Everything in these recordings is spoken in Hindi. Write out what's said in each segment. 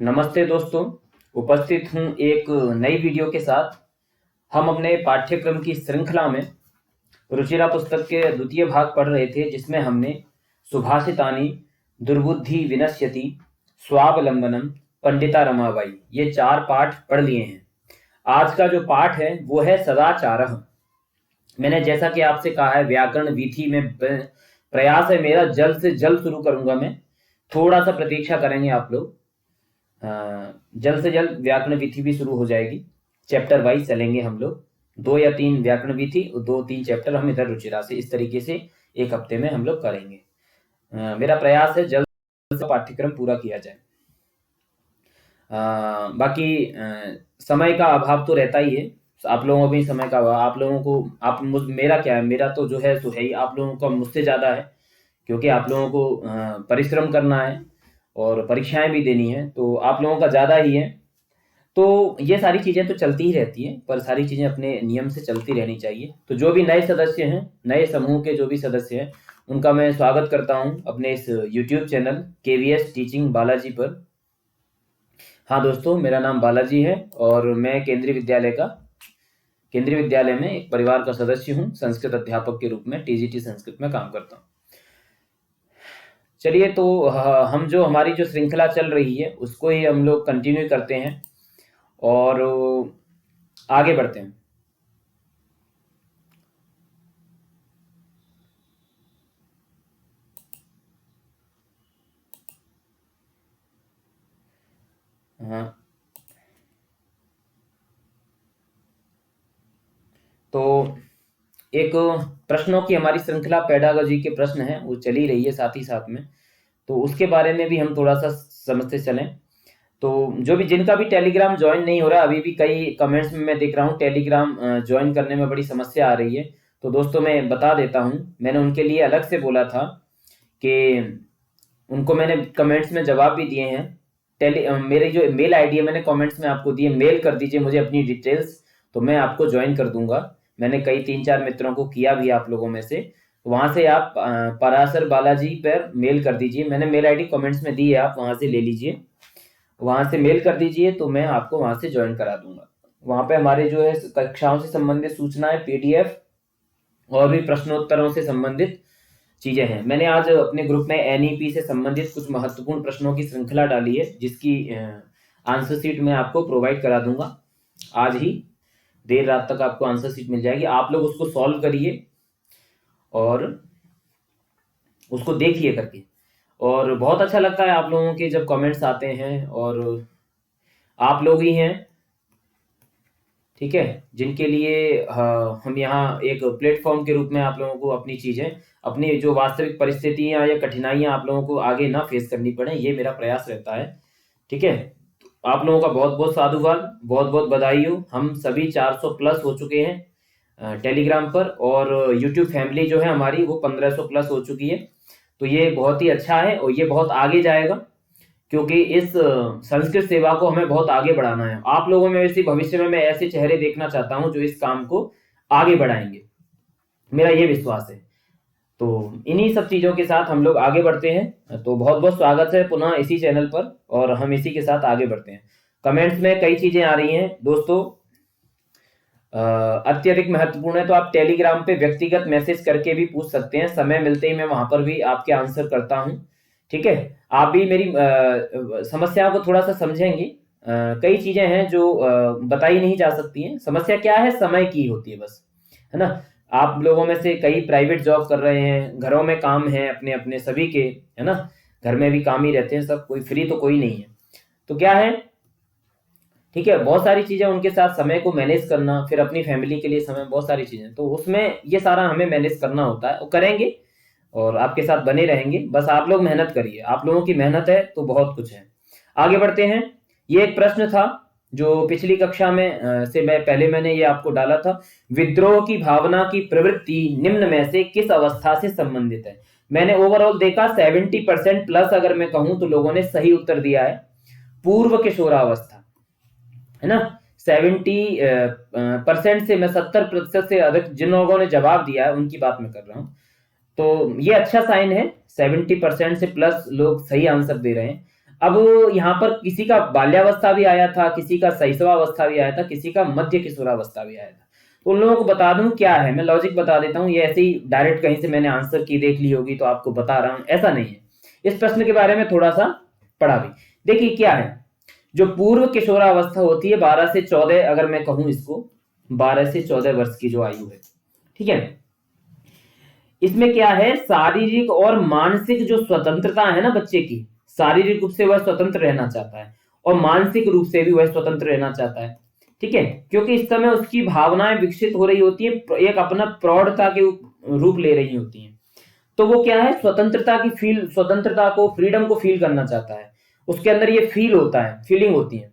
नमस्ते दोस्तों। उपस्थित हूँ एक नई वीडियो के साथ। हम अपने पाठ्यक्रम की श्रृंखला में रुचिरा पुस्तक के द्वितीय भाग पढ़ रहे थे, जिसमें हमने सुभाषितानि, दुर्बुद्धि विनश्यति, स्वावलंबनम, पंडिता रमाबाई, ये 4 पाठ पढ़ लिए हैं। आज का जो पाठ है वो है सदाचारः। मैंने जैसा कि आपसे कहा है, व्याकरण वीथी में प्रयास है मेरा जल्द से जल्द शुरू करूंगा। मैं थोड़ा सा प्रतीक्षा करेंगे आप लोग। जल्द से जल्द व्याकरण विधि भी शुरू हो जाएगी। चैप्टर वाइज चलेंगे हम लोग। 2 या 3 व्याकरण विधि और 2-3 चैप्टर हम इधर रुचिरा से, इस तरीके से एक हफ्ते में हम लोग करेंगे। मेरा प्रयास है जल्द से पाठ्यक्रम पूरा किया जाए। बाकी समय का अभाव तो रहता ही है, आप लोगों को भी समय का अभाव। आप लोगों को मेरा क्या है, मेरा तो जो है सो है ही, आप लोगों का मुझसे ज़्यादा है, क्योंकि आप लोगों को परिश्रम करना है और परीक्षाएं भी देनी है, तो आप लोगों का ज़्यादा ही है। तो ये सारी चीज़ें तो चलती ही रहती हैं, पर सारी चीज़ें अपने नियम से चलती रहनी चाहिए। तो जो भी नए सदस्य हैं, नए समूह के जो भी सदस्य हैं, उनका मैं स्वागत करता हूं अपने इस YouTube channel KVS teaching Balaji पर। हाँ दोस्तों, मेरा नाम बालाजी है और मैं केंद्रीय विद्यालय में एक परिवार का सदस्य हूँ। संस्कृत अध्यापक के रूप में TGT संस्कृत में काम करता हूँ। चलिए, तो हम जो हमारी जो श्रृंखला चल रही है उसको ही हम लोग कंटिन्यू करते हैं और आगे बढ़ते हैं। हाँ, तो एक प्रश्नों की हमारी श्रृंखला पेडागोजी के प्रश्न है, वो चली रही है साथ ही साथ में, तो उसके बारे में भी हम थोड़ा सा समझते चलें। तो जो भी जिनका भी टेलीग्राम ज्वाइन नहीं हो रहा, अभी भी कई कमेंट्स में मैं देख रहा हूँ टेलीग्राम ज्वाइन करने में बड़ी समस्या आ रही है। तो दोस्तों मैं बता देता हूँ, मैंने उनके लिए अलग से बोला था कि उनको मैंने कमेंट्स में जवाब भी दिए हैं। मेरी जो मेल आईडी है मैंने कमेंट्स में आपको दिए, मेल कर दीजिए मुझे अपनी डिटेल्स, तो मैं आपको ज्वाइन कर दूंगा। मैंने कई 3-4 मित्रों को किया भी आप लोगों में से, तो वहां से आप पराशर बालाजी पर मेल कर दीजिए। मैंने मेल आईडी कमेंट्स में दी है, आप वहां से ले लीजिए, वहां से मेल कर दीजिए, तो मैं आपको वहां से ज्वाइन करा दूंगा। वहां पे हमारे जो है कक्षाओं से संबंधित सूचनाएं, PDF और भी प्रश्नोत्तरों से संबंधित चीजें हैं। मैंने आज अपने ग्रुप में NEP से संबंधित कुछ महत्वपूर्ण प्रश्नों की श्रृंखला डाली है, जिसकी आंसर शीट मैं आपको प्रोवाइड करा दूंगा। आज ही देर रात तक आपको आंसर शीट मिल जाएगी, आप लोग उसको सॉल्व करिए और उसको देखिए करके। और बहुत अच्छा लगता है आप लोगों के जब कमेंट्स आते हैं, और आप लोग ही हैं, ठीक है, जिनके लिए हम यहाँ एक प्लेटफॉर्म के रूप में आप लोगों को अपनी चीजें, अपनी जो वास्तविक परिस्थितियां या कठिनाइयां आप लोगों को आगे ना फेस करनी पड़े, ये मेरा प्रयास रहता है। ठीक है, तो आप लोगों का बहुत बहुत साधुवाद, बहुत बहुत बधाई हो। हम सभी 400 प्लस हो चुके हैं टेलीग्राम पर, और यूट्यूब फैमिली जो है हमारी वो 1500 प्लस हो चुकी है। तो ये बहुत ही अच्छा है और ये बहुत आगे जाएगा, क्योंकि इस संस्कृत सेवा को हमें बहुत आगे बढ़ाना है। आप लोगों में वैसे भविष्य में मैं ऐसे चेहरे देखना चाहता हूं जो इस काम को आगे बढ़ाएंगे, मेरा ये विश्वास है। तो इन्हीं सब चीजों के साथ हम लोग आगे बढ़ते हैं। तो बहुत बहुत स्वागत है पुनः इसी चैनल पर, और हम इसी के साथ आगे बढ़ते हैं। कमेंट्स में कई चीजें आ रही हैं दोस्तों, अत्यधिक महत्वपूर्ण है, तो आप टेलीग्राम पे व्यक्तिगत मैसेज करके भी पूछ सकते हैं। समय मिलते ही मैं वहां पर भी आपके आंसर करता हूं। ठीक है, आप भी मेरी समस्याओं को थोड़ा सा समझेंगे। कई चीजें हैं जो बताई नहीं जा सकती हैं। समस्या क्या है, समय की होती है बस, है ना। आप लोगों में से कई प्राइवेट जॉब कर रहे हैं, घरों में काम है अपने अपने सभी के, है ना। घर में भी काम ही रहते हैं सब, कोई फ्री तो कोई नहीं है। तो क्या है, ठीक है, बहुत सारी चीजें, उनके साथ समय को मैनेज करना, फिर अपनी फैमिली के लिए समय, बहुत सारी चीजें, तो उसमें ये सारा हमें मैनेज करना होता है, वो करेंगे और आपके साथ बने रहेंगे। बस आप लोग मेहनत करिए, आप लोगों की मेहनत है तो बहुत कुछ है। आगे बढ़ते हैं। ये एक प्रश्न था जो पिछली कक्षा में से मैं पहले मैंने ये आपको डाला था। विद्रोह की भावना की प्रवृत्ति निम्न में से किस अवस्था से संबंधित है। मैंने ओवरऑल देखा 70% प्लस अगर मैं कहूं तो लोगों ने सही उत्तर दिया है, पूर्व किशोरावस्था, है ना। 70% से मैं 70% से अधिक जिन लोगों ने जवाब दिया है उनकी बात मैं कर रहा हूं। तो ये अच्छा साइन है, 70% से प्लस लोग सही आंसर दे रहे हैं। अब यहाँ पर किसी का बाल्यावस्था भी आया था, किसी का शैशवावस्था भी आया था, किसी का मध्य किशोरावस्था भी आया था। तो उन लोगों को बता दूं क्या है, मैं लॉजिक बता देता हूँ, ये ऐसे ही डायरेक्ट कहीं से मैंने आंसर की देख ली होगी तो आपको बता रहा हूँ, ऐसा नहीं है। इस प्रश्न के बारे में थोड़ा सा पढ़ा भी। देखिए क्या है, जो पूर्व किशोरावस्था होती है 12 से 14, अगर मैं कहूं इसको 12 से 14 वर्ष की जो आयु है, ठीक है, इसमें क्या है, शारीरिक और मानसिक जो स्वतंत्रता है ना बच्चे की, शारीरिक रूप से वह स्वतंत्र रहना चाहता है और मानसिक रूप से भी वह स्वतंत्र रहना चाहता है, ठीक है, क्योंकि इस समय उसकी भावनाएं विकसित हो रही होती है, एक अपना प्रौढ़ता के रूप ले रही होती हैं। तो वो क्या है, स्वतंत्रता को, फ्रीडम को फील करना चाहता है, उसके अंदर ये फील होता है, फीलिंग होती है।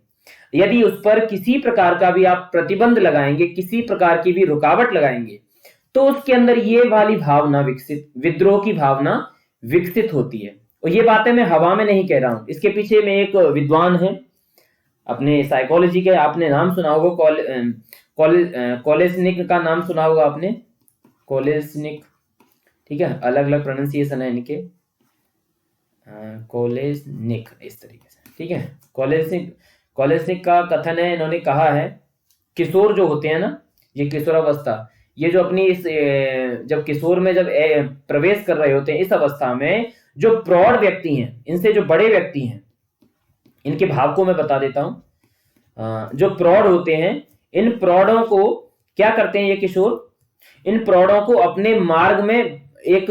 यदि उस पर किसी प्रकार का भी आप प्रतिबंध लगाएंगे, किसी प्रकार की भी रुकावट लगाएंगे, तो उसके अंदर ये वाली भावना विकसित, विद्रोह की भावना विकसित होती है। और ये बातें मैं हवा में नहीं कह रहा हूं, इसके पीछे में एक विद्वान है अपने साइकोलॉजी के, आपने नाम सुना होगा, कॉलेजनिक का नाम सुना होगा आपने, कॉलेजनिक, ठीक है, अलग अलग प्रोनाउंसिएशन है इनके, कॉलेजनिक इस तरीके से, ठीक है। कॉलेजनिक का कथन है, इन्होंने कहा है किशोर जो होते हैं ना, ये किशोरावस्था, ये जो अपनी इस जब किशोर में जब प्रवेश कर रहे होते हैं, इस अवस्था में जो प्रौढ़ व्यक्ति हैं, इनसे जो बड़े व्यक्ति हैं, इनके भाव को मैं बता देता हूं। जो प्रौढ़ होते हैं, इन प्रौढ़ों को क्या करते हैं ये किशोर, इन प्रौढ़ों को अपने मार्ग में एक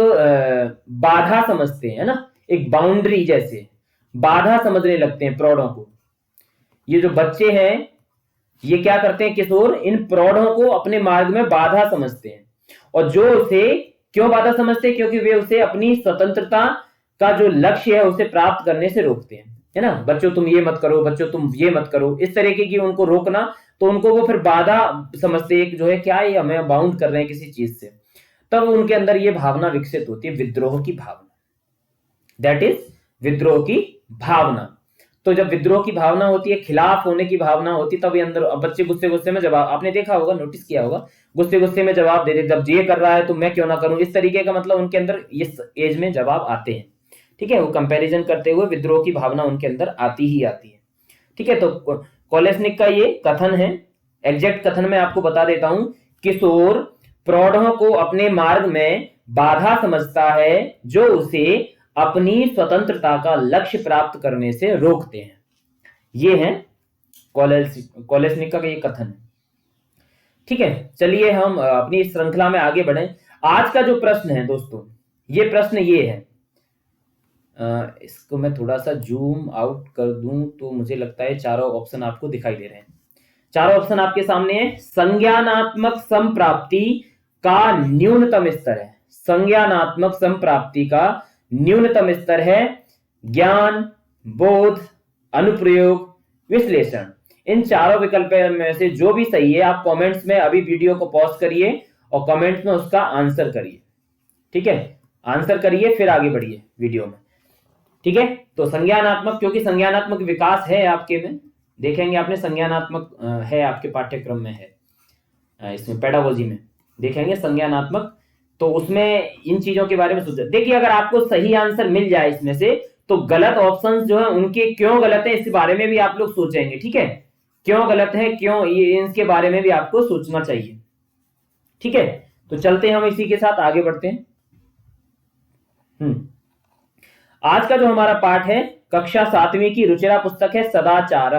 बाधा समझते हैं ना, एक बाउंड्री जैसे बाधा समझने लगते हैं प्रौढ़ों को। ये जो बच्चे हैं, ये क्या करते हैं किशोर, इन प्रौढ़ों को अपने मार्ग में बाधा समझते हैं, और जो उसे क्यों बाधा समझते हैं, क्योंकि वे उसे अपनी स्वतंत्रता का जो लक्ष्य है उसे प्राप्त करने से रोकते हैं, है ना। बच्चों तुम ये मत करो, बच्चों तुम ये मत करो, इस तरीके की उनको रोकना, तो उनको वो फिर बाधा समझते हैं, जो है क्या ये हमें बाउंड कर रहे हैं किसी चीज से, तब उनके अंदर ये भावना विकसित होती है, विद्रोह की भावना, दैट इज विद्रोह की भावना। तो जब विद्रोह की भावना होती है, खिलाफ होने की भावना होती है, तब ये अंदर बच्चे गुस्से गुस्से में जवाब, आपने देखा होगा, नोटिस किया होगा, गुस्से गुस्से में जवाब दे दे, जब ये कर रहा है तो मैं क्यों ना करूं, इस तरीके का, मतलब उनके अंदर इस एज में जवाब आते हैं, ठीक है। वो कंपैरिजन करते हुए विद्रोह की भावना उनके अंदर आती ही आती है, ठीक है। तो कॉलेजनिक का ये कथन है, एग्जैक्ट कथन मैं आपको बता देता हूं, किशोर प्रौढ़ों को अपने मार्ग में बाधा समझता है, जो उसे अपनी स्वतंत्रता का लक्ष्य प्राप्त करने से रोकते हैं। ये है कॉलेजनिक का ये कथन है, ठीक है। चलिए हम अपनी श्रृंखला में आगे बढ़ें। आज का जो प्रश्न है दोस्तों, ये प्रश्न ये है, इसको मैं थोड़ा सा जूम आउट कर दूं तो मुझे लगता है चारों ऑप्शन आपको दिखाई दे रहे हैं। चारों ऑप्शन आपके सामने है। संज्ञानात्मक संप्राप्ति का न्यूनतम स्तर है, संज्ञानात्मक संप्राप्ति का न्यूनतम स्तर है ज्ञान, बोध, अनुप्रयोग, विश्लेषण। इन चारों विकल्प में से जो भी सही है, आप कमेंट्स में अभी वीडियो को पॉज करिए और कमेंट्स में उसका आंसर करिए, ठीक है, आंसर करिए, फिर आगे बढ़िए वीडियो में, ठीक है। तो संज्ञानात्मक, क्योंकि संज्ञानात्मक विकास है आपके में, देखेंगे आपने, संज्ञानात्मक है आपके पाठ्यक्रम में है, इसमें पेडागोजी में देखेंगे संज्ञानात्मक, तो उसमें इन चीजों के बारे में सोचा। देखिए अगर आपको सही आंसर मिल जाए इसमें से, तो गलत ऑप्शंस जो है उनके क्यों गलत है इस बारे में भी आप लोग सोचेंगे, ठीक है, क्यों गलत है, क्यों, ये इसके बारे में भी आपको सोचना चाहिए, ठीक है। तो चलते हैं हम इसी के साथ आगे बढ़ते हैं। आज का जो हमारा पाठ है, कक्षा 7वीं की रुचिरा पुस्तक है सदाचार,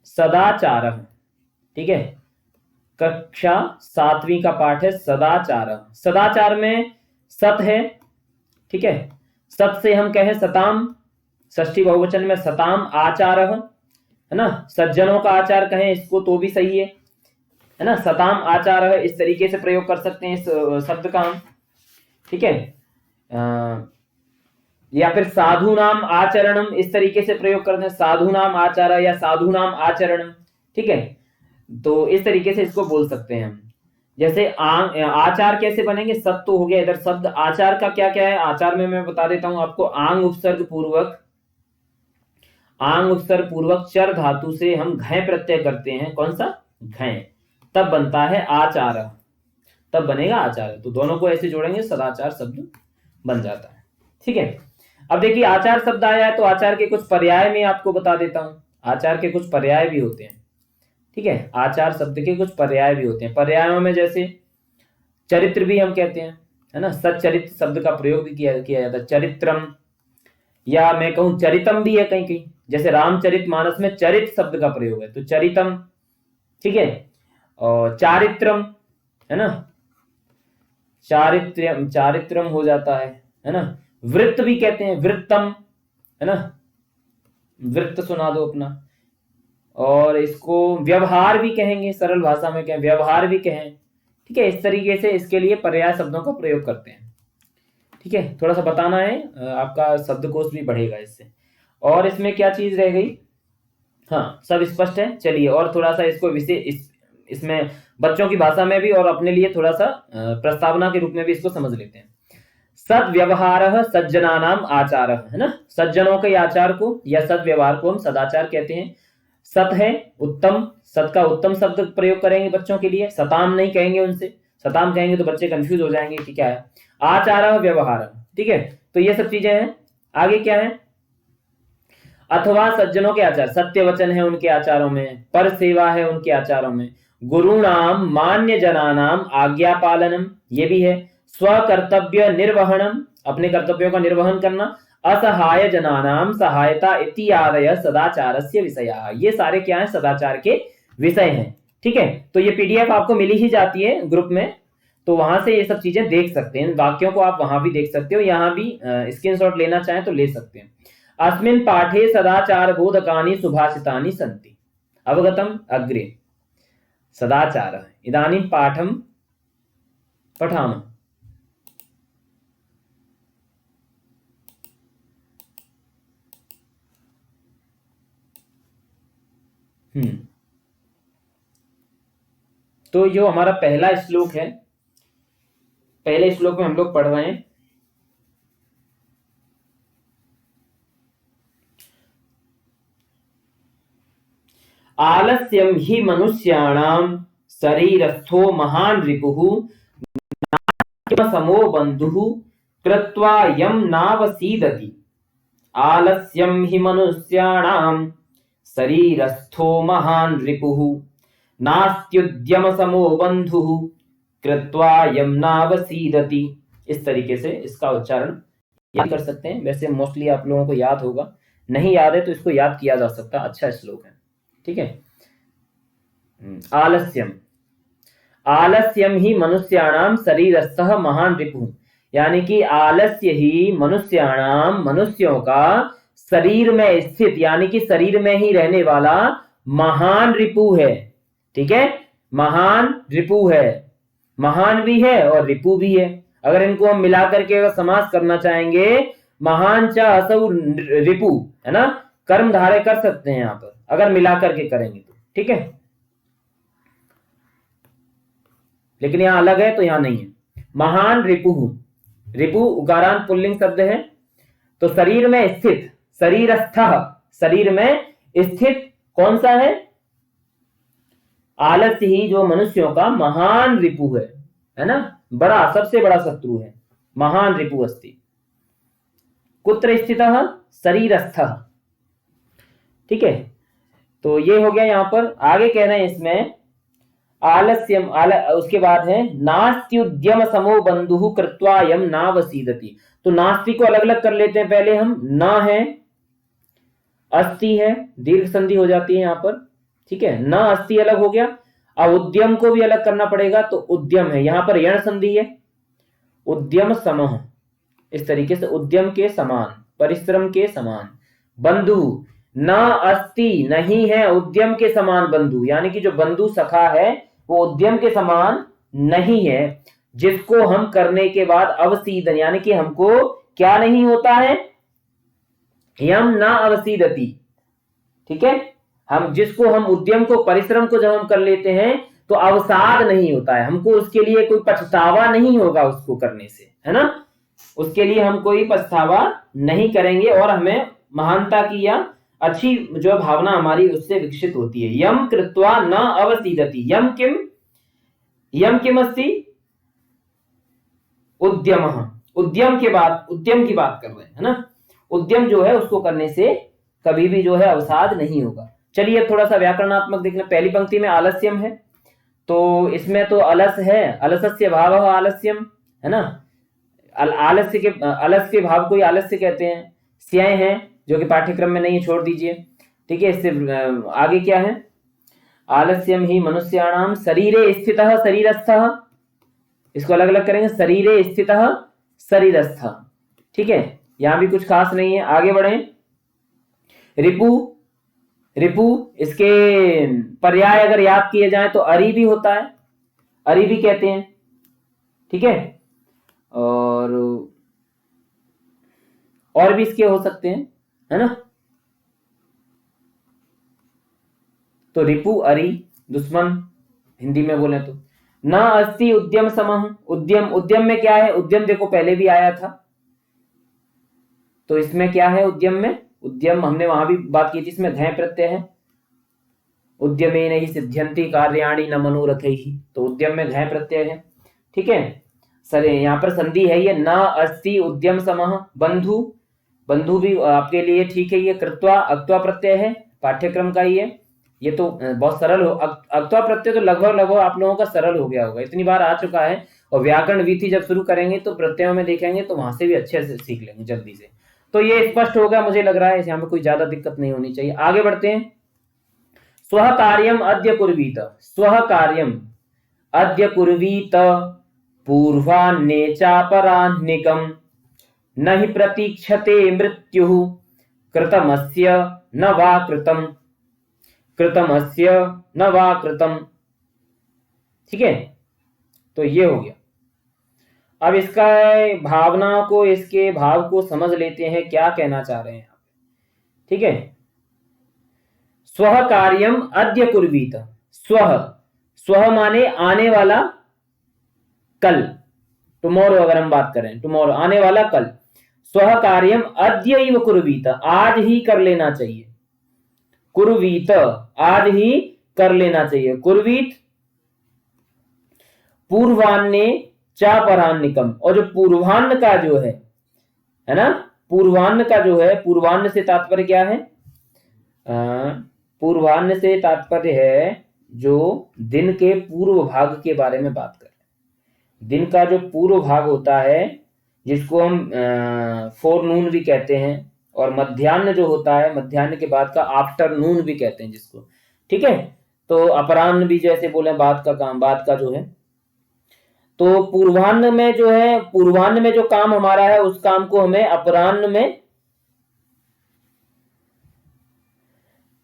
सदाचार, ठीक है, कक्षा 7वीं का पाठ है सदाचार। सदाचार में सत है, ठीक है, सत से हम कहें सताम, षष्ठी बहुवचन में सताम आचार, है ना, सज्जनों का आचार कहें इसको तो भी सही है ना, सताम आचार है, इस तरीके से प्रयोग कर सकते हैं इस शब्द का हम, ठीक है। या फिर साधु नाम आचरणम, इस तरीके से प्रयोग करते हैं, साधु नाम आचार या साधु नाम आचरणम, ठीक है। तो इस तरीके से इसको बोल सकते हैं हम। जैसे आचार कैसे बनेंगे, सत तो हो गया इधर शब्द, आचार का क्या क्या है, आचार में मैं बता देता हूं आपको, आंग उपसर्ग पूर्वक चर धातु से हम घय प्रत्यय करते हैं, कौन सा, घय, तब बनता है आचार, तब बनेगा आचार। तो दोनों को ऐसे जोड़ेंगे, सदाचार शब्द बन जाता है, ठीक है। अब देखिए आचार शब्द आया है तो आचार के कुछ पर्याय में आपको बता देता हूं। आचार के कुछ पर्याय भी होते हैं, ठीक है, आचार शब्द के कुछ पर्याय भी होते हैं। पर्यायों में जैसे चरित्र भी हम कहते हैं, है ना, सच्चरित्र शब्द का प्रयोग भी किया जाता है, चरित्रम, या मैं कहूं चरितम भी है कहीं कहीं, जैसे रामचरितमानस में चरित शब्द का प्रयोग है तो चरितम, ठीक है। और चारित्रम, है ना, चारित्रम, चारित्रम हो जाता है ना। वृत्त भी कहते हैं, वृत्तम, है ना, वृत्त सुना दो अपना। और इसको व्यवहार भी कहेंगे, सरल भाषा में कहें व्यवहार भी कहें, ठीक है। इस तरीके से इसके लिए पर्याय शब्दों का प्रयोग करते हैं, ठीक है। थोड़ा सा बताना है, आपका शब्दकोश भी बढ़ेगा इससे। और इसमें क्या चीज रह गई, हाँ सब स्पष्ट है। चलिए और थोड़ा सा इसको विशेष इसमें बच्चों की भाषा में भी और अपने लिए थोड़ा सा प्रस्तावना के रूप में भी इसको समझ लेते हैं। सद्व्यवहार सज्जनानाम आचार, है ना, सज्जनों के आचार को या सद्व्यवहार को हम सदाचार कहते हैं। सत है उत्तम, सत का उत्तम शब्द प्रयोग करेंगे बच्चों के लिए, सताम नहीं कहेंगे उनसे, सताम कहेंगे तो बच्चे कंफ्यूज हो जाएंगे कि क्या है। आचार व्यवहार, ठीक है, तो ये सब चीजें हैं। आगे क्या है, अथवा सज्जनों के आचार, सत्य वचन है उनके आचारों में, पर सेवा है उनके आचारों में, गुरुणाम मान्य जनानाम आज्ञा पालनम, ये भी है, स्वकर्तव्य निर्वहनम, अपने कर्तव्यों का निर्वहन करना, असहाय जनानाम सहायता इत्यादय सदाचारस्य विषया, ये सारे क्या है, सदाचार के विषय हैं, ठीक है। तो ये पीडीएफ आपको मिली ही जाती है ग्रुप में, तो वहां से ये सब चीजें देख सकते हैं, वाक्यों को आप वहां भी देख सकते हो, यहाँ भी स्क्रीनशॉट लेना चाहें तो ले सकते हैं। अस्मिन् पाठे सदाचार बोधकानि सुभाषितानि सन्ति, अवगतम अग्रे, सदाचार इदानीं पाठं पठामः। तो जो हमारा पहला श्लोक है, पहले श्लोक में हम लोग पढ़ रहे हैं, आलस्यम ही मनुष्याणाम शरीरस्थो महान रिपुः समो बंधुः कृत्वा यम नावसीदति। आलस्यम ही मनुष्याणाम शरीरस्थो महान रिपुः नास्त्युद्यम समो बंधुः कृत्वा यम नावसीदति। इस तरीके से इसका उच्चारण याद कर सकते हैं। वैसे मोस्टली आप लोगों को याद होगा, नहीं याद है तो इसको याद किया जा सकता है, अच्छा श्लोक है, ठीक है। आलस्यम, आलस्यम ही मनुष्याणाम शरीरस्थः महान रिपुः, यानी कि आलस्य ही मनुष्याणाम, मनुष्यों का शरीर में स्थित, यानी कि शरीर में ही रहने वाला महान रिपु है, ठीक है। महान रिपु है, महान भी है और रिपु भी है। अगर इनको हम मिलाकर के अगर समास करना चाहेंगे, महान च असौ रिपु, है ना, कर्म धारय कर सकते हैं यहां पर अगर मिलाकर के करेंगे तो, ठीक है। लेकिन यहां अलग है तो यहां नहीं है। महान रिपुः, रिपु उकारांत पुल्लिंग शब्द है, तो शरीर में स्थित, शरीरस्थः, शरीर में स्थित कौन सा है, आलस्य ही जो मनुष्यों का महान रिपु है ना, बड़ा, सबसे बड़ा शत्रु है, महान रिपु अस्ति। कुत्र स्थितः, शरीरस्थः, ठीक है। तो ये हो गया यहां पर। आगे कह रहे हैं इसमें आलस्यम, उसके बाद है नास्त्युद्यम समो बंधुः कृत्वा यम नावसीदति। तो नास्ति को अलग अलग कर लेते हैं पहले हम, ना है, अस्ति है, दीर्घ संधि हो जाती है यहां पर, ठीक है, ना अस्ति अलग हो गया। अब उद्यम को भी अलग करना पड़ेगा, तो उद्यम है, यहां पर यण संधि है, उद्यम समः, इस तरीके से उद्यम के समान, परिश्रम के समान। बंधु, न अस्ति, नहीं है उद्यम के समान बंधु, यानी कि जो बंधु सखा है वो उद्यम के समान नहीं है, जिसको हम करने के बाद अवसीदन, यानी कि हमको क्या नहीं होता है, यम ना अवसीदति, ठीक है। हम जिसको हम उद्यम को, परिश्रम को जब हम कर लेते हैं तो अवसाद नहीं होता है, हमको उसके लिए कोई पछतावा नहीं होगा उसको करने से, है ना, उसके लिए हम कोई पछतावा नहीं करेंगे और हमें महानता की या अच्छी जो भावना हमारी उससे विकसित होती है। यम कृत्वा न अवसीदति, यम किम, यम किम अस्ति, उद्यम, उद्यम के बाद, उद्यम की बात कर रहे हैं, है ना, उद्यम जो है उसको करने से कभी भी जो है अवसाद नहीं होगा। चलिए अब थोड़ा सा व्याकरणात्मक देखना। पहली पंक्ति में आलस्यम है, तो इसमें तो अलस है, अलसस्य भावः आलस्यम, है ना। आलस्य भाव को ही आलस्य कहते हैं। स्याय है जो कि पाठ्यक्रम में नहीं है, छोड़ दीजिए, ठीक है। इससे आगे क्या है, आलस्यम ही मनुष्याणाम शरीरे स्थितः शरीरस्थः, इसको अलग अलग करेंगे, शरीरे स्थितः शरीरस्थः, ठीक है। यहां भी कुछ खास नहीं है, आगे बढ़े। रिपु, रिपु इसके पर्याय अगर याद किए जाए तो अरि भी होता है, अरि भी कहते हैं, ठीक है। और भी इसके हो सकते हैं, है ना। तो रिपु अरि दुश्मन हिंदी में बोले तो। न अस्ति उद्यम समः, उद्यम, उद्यम में क्या है, उद्यम देखो पहले भी आया था, तो इसमें क्या है उद्यम में, उद्यम हमने वहां भी बात की थी, इसमें घय प्रत्यय है। उद्यमेन हि सिद्ध्यन्ति कार्याणि न मनोरथैः, तो उद्यम में घय प्रत्यय है, ठीक है। सर यहाँ पर संधि है ये, न अस्ति उद्यम समः, बंधु, बंधु भी आपके लिए ठीक है। ये कृत्वा अक्त्वा प्रत्यय है, पाठ्यक्रम का ही है ये, तो बहुत सरल हो। अक्त्वा प्रत्यय तो लगभग आप लोगों का सरल हो गया होगा, इतनी बार आ चुका है। और व्याकरण वीथी जब शुरू करेंगे तो प्रत्ययों में देखेंगे तो वहां से भी अच्छे से सीख लेंगे जल्दी से। तो ये स्पष्ट हो गया मुझे लग रहा है, यहाँ पे कोई ज्यादा दिक्कत नहीं होनी चाहिए। आगे बढ़ते हैं। स्वः कार्यम अद्य कुर्वीत, स्वः कार्यम अद्य कुर्वीत पूर्वान्ने चापराह्निकम् न हि प्रतीक्षते मृत्युः कृतमस्य न वा कृतम्, कृतमस्य न वा कृतम्, ठीक है। तो ये हो गया। अब इसका भावना को, इसके भाव को समझ लेते हैं, क्या कहना चाह रहे हैं आप, ठीक है। स्वः कार्यम अद्य कुर्वीत, स्वः, स्वः माने आने वाला, कल, टुमारो अगर हम बात करें, टुमारो आने वाला कल। स्वः कार्यम अद्यैव कुर्वीत, आज ही कर लेना चाहिए, कुर्वीत आज ही कर लेना चाहिए, कुर्वीत। पूर्वान्ने चापराह्निकम, और जो पूर्वान्न का जो है ना, पूर्वान्न का जो है, पूर्वान्न से तात्पर्य क्या है, पूर्वान्न से तात्पर्य है जो दिन के पूर्व भाग के बारे में बात करें। दिन का जो पूर्व भाग होता है जिसको हम फोरनून भी कहते हैं, और मध्याह्न जो होता है, मध्याह्न के बाद का आफ्टरनून भी कहते हैं जिसको, ठीक है। तो अपराह्न भी जैसे बोले बाद का काम, बाद का जो है। तो पूर्वाह्न में जो है, पूर्वाह्न में जो काम हमारा है उस काम को हमें अपराह्न में,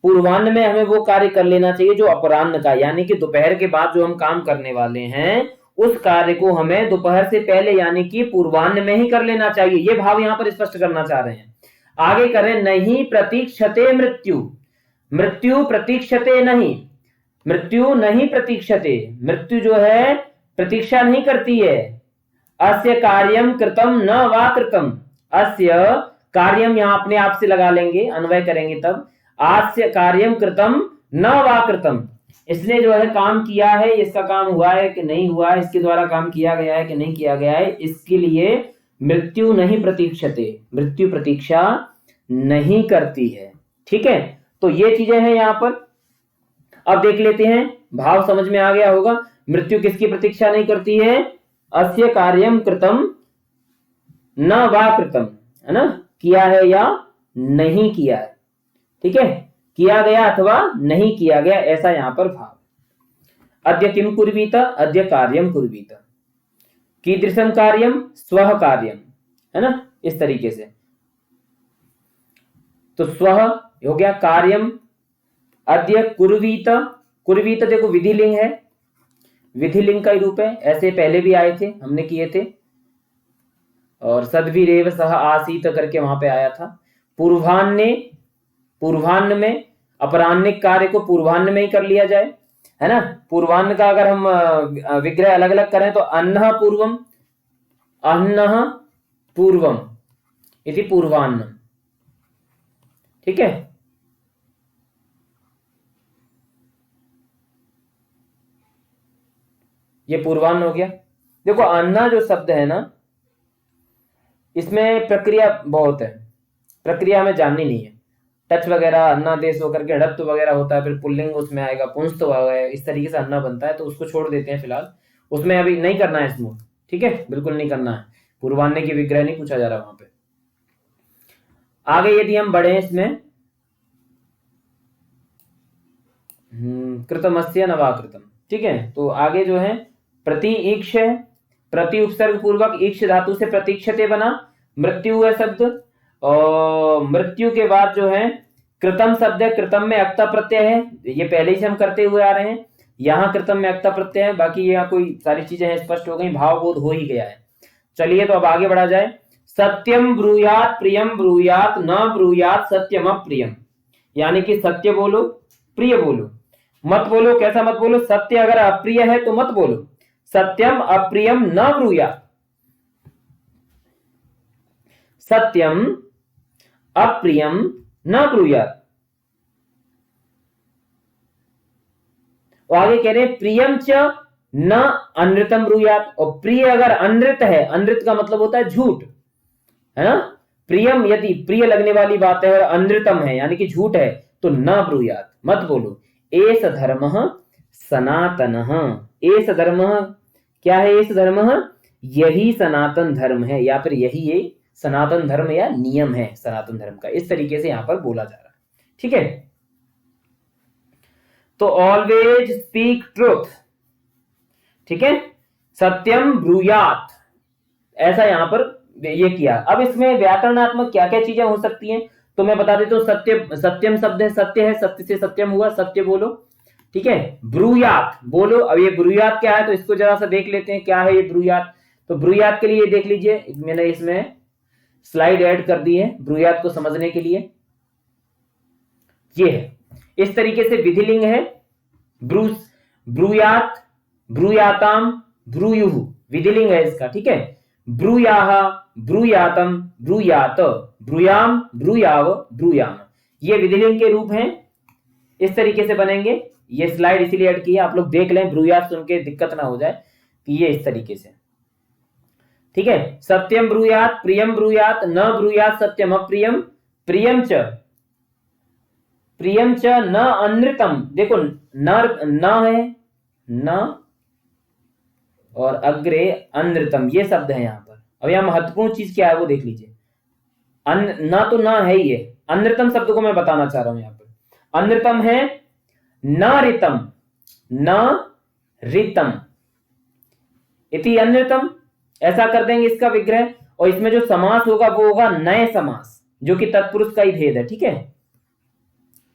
पूर्वाह्न में हमें वो कार्य कर लेना चाहिए जो अपराह्न का, यानी कि दोपहर के बाद जो हम काम करने वाले हैं उस कार्य को हमें दोपहर से पहले यानी कि पूर्वाह्न में ही कर लेना चाहिए। ये भाव यहां पर स्पष्ट करना चाह रहे हैं। आगे करें, नहीं प्रतीक्षते मृत्यु, मृत्यु प्रतीक्षते नहीं, मृत्यु नहीं प्रतीक्षते, मृत्यु जो है प्रतीक्षा नहीं करती है। अस्य कार्यम कृतम न वा कृतम, अस्य कार्यम यहां अपने आप से लगा लेंगे, अन्वय करेंगे तब। आस्य कार्यम कृतम न वा कृतम, इसने जो है काम किया है, इसका काम हुआ है कि नहीं हुआ है, इसके द्वारा काम किया गया है कि नहीं किया गया है, इसके लिए मृत्यु नहीं प्रतीक्षते, मृत्यु प्रतीक्षा नहीं करती है, ठीक है। तो ये चीजें हैं यहां पर। अब देख लेते हैं, भाव समझ में आ गया होगा। मृत्यु किसकी प्रतीक्षा नहीं करती है, अस्य कार्यम कृतम न वा कृतम, है ना, किया है या नहीं किया है, ठीक है, किया गया अथवा नहीं किया गया, ऐसा यहां पर भाव। अद्य किम कुर्वीत, अद्य कार्यम कुर्वीत, कीदृशम कार्यम, स्वः कार्यम, है ना, इस तरीके से। तो स्वः हो गया, कार्यम अद्य कुर्वीत, कुर्वीत देखो विधिलिंग है, विधिलिंग का ही रूप है, ऐसे पहले भी आए थे, हमने किए थे, और सद्भिरेव सह आसीत करके वहां पे आया था। पूर्वाह्ने, पूर्वाह्न में अपराह्निक कार्य को पूर्वाह्न में ही कर लिया जाए, है ना। पूर्वाह्न का अगर हम विग्रह अलग अलग करें तो अन्नः पूर्वम, अन्नः पूर्वम इति पूर्वाह्न, ठीक है। ये पूर्वाह्न हो गया। देखो अन्ना जो शब्द है ना, इसमें प्रक्रिया बहुत है, प्रक्रिया हमें जाननी नहीं है। टच वगैरह अन्नादेश होकर के हड़त्व वगैरह होता है, फिर पुल्लिंग उसमें आएगा, पुंस्त वगैरह, इस तरीके से अन्ना बनता है, तो उसको छोड़ देते हैं फिलहाल, उसमें अभी नहीं करना है स्मूथ, ठीक है, बिल्कुल नहीं करना है, पूर्वान्य की विग्रह नहीं पूछा जा रहा वहां पे। आगे यदि हम बढ़े इसमें, कृतमस्य नवाकृतम, ठीक है, तो आगे जो है प्रति ईक्ष है, प्रति उपसर्ग पूर्वक ईक्ष धातु से प्रतीक्षते बना, मृत्यु है शब्द, और मृत्यु के बाद जो है कृतम शब्द है, कृतम में अक्ता प्रत्यय है, ये पहले से हम करते हुए आ रहे हैं, यहाँ कृतम में अक्ता प्रत्यय है, बाकी यहाँ कोई सारी चीजें हैं स्पष्ट हो गई, भावबोध हो ही गया है। चलिए तो अब आगे बढ़ा जाए। सत्यम ब्रूयात प्रियम ब्रूयात न ब्रूयात सत्यम अप्रियम, यानी कि सत्य बोलो प्रिय बोलो, मत बोलो, कैसा मत बोलो, सत्य अगर अप्रिय है तो मत बोलो, सत्यम अप्रियम न ब्रूयात, सत्यम अप्रियम न ब्रूयात। और आगे कह रहे हैं प्रियम च न अनृतम ब्रूयात, और प्रिय अगर अनृत है, अनृत का मतलब होता है झूठ, है ना, प्रियम यदि प्रिय लगने वाली बात है और अनृतम है यानी कि झूठ है तो न ब्रूयात, मत बोलो। एस धर्म सनातन, एस धर्म क्या है, एस धर्म यही सनातन धर्म है, या फिर यही ये सनातन धर्म या नियम है सनातन धर्म का, इस तरीके से यहां पर बोला जा रहा है, ठीक है। तो ऑलवेज स्पीक ट्रूथ, ठीक है, सत्यम ब्रूयात, ऐसा यहां पर ये किया। अब इसमें व्याकरणात्मक क्या क्या चीजें हो सकती हैं तो मैं बता देता हूं। सत्य, सत्यम शब्द है, सत्य है, सत्य से सत्यम हुआ, सत्य बोलो, ठीक है। ब्रूयात बोलो, अब ये ब्रूयात क्या है तो इसको जरा सा देख लेते हैं, क्या है ये ब्रूयात। तो ब्रूयात के लिए देख लीजिए, मैंने इसमें स्लाइड ऐड कर दी है ब्रूयात को समझने के लिए, ये है इस तरीके से विधिलिंग है, ब्रूयात, ब्रूयाताम, ब्रूयुः, विधिलिंग है इसका, ठीक है। ब्रूयाह, ब्रूयातम, ब्रूयात, ब्रूयाम, ब्रूयाव, ब्रूयाम, ये विधिलिंग के रूप हैं, इस तरीके से बनेंगे। ये स्लाइड इसीलिए ऐड की है, आप लोग देख लें, ब्रूयात सुन के दिक्कत ना हो जाए कि ये इस तरीके से, ठीक है। सत्यम ब्रूयात, प्रियम ब्रूयात, न ब्रूयात सत्यम अप्रियम, प्रियम च, प्रियम च न अनृतम, देखो न है, न और अग्रे अनृतम, ये शब्द है यहां पर। अब यहां महत्वपूर्ण चीज क्या है वो देख लीजिए, न तो न है ही है, अनृतम शब्द को मैं बताना चाह रहा हूं यहां पर। अनृतम है न ऋतम, न ऋतम इति अनृतम, ऐसा कर देंगे इसका विग्रह, और इसमें जो समास होगा वो होगा नए समास, जो कि तत्पुरुष का ही भेद है, ठीक है,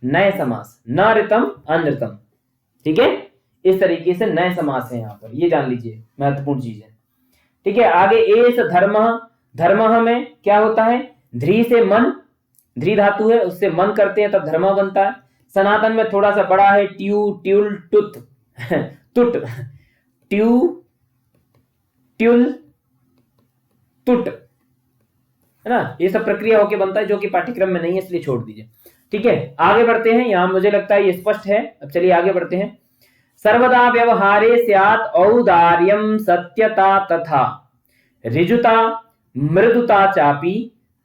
नए समास, न ऋतम अनृतम, ठीक है, इस तरीके से नए समास है यहां पर, ये जान लीजिए महत्वपूर्ण चीज है, ठीक है। आगे एस धर्म, धर्म में क्या होता है, ध्री से मन, ध्री धातु है उससे मन करते हैं तब धर्म बनता है। सनातन में थोड़ा सा बड़ा है, ट्यू, ट्यूल, टुत, तुट, ट्यू, ट्यूल, तुट, है ना, ये सब प्रक्रिया होके बनता है जो कि पाठ्यक्रम में नहीं है, इसलिए छोड़ दीजिए, ठीक है। आगे बढ़ते हैं, यहां मुझे लगता है ये स्पष्ट है। अब चलिए आगे बढ़ते हैं। सर्वदा व्यवहारे स्यात् औदार्यम सत्यता तथा ऋजुता मृदुता चापि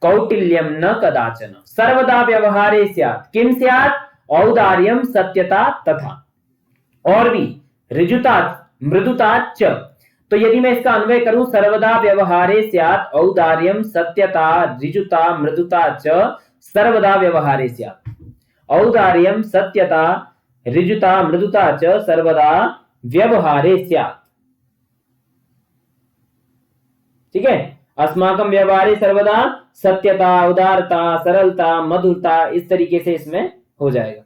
कौटिल्यम न कदाचन। सर्वदा व्यवहारे स्यात्, किम स्यात्, औदार्यम सत्यता तथा, और भी ऋजुता मृदुता च। तो यदि मैं इसका अन्वय करूं, सर्वदा व्यवहारे स्यात् औदार्यम सत्यता ऋजुता मृदुता च, सर्वदा व्यवहारे स्यात्, औदार्यम सत्यता ऋजुता मृदुता च सर्वदा व्यवहारे स्यात्, ठीक है। अस्माकं व्यवहारे सर्वदा सत्यता, उदारता, सरलता, मधुरता, इस तरीके से इसमें हो जाएगा।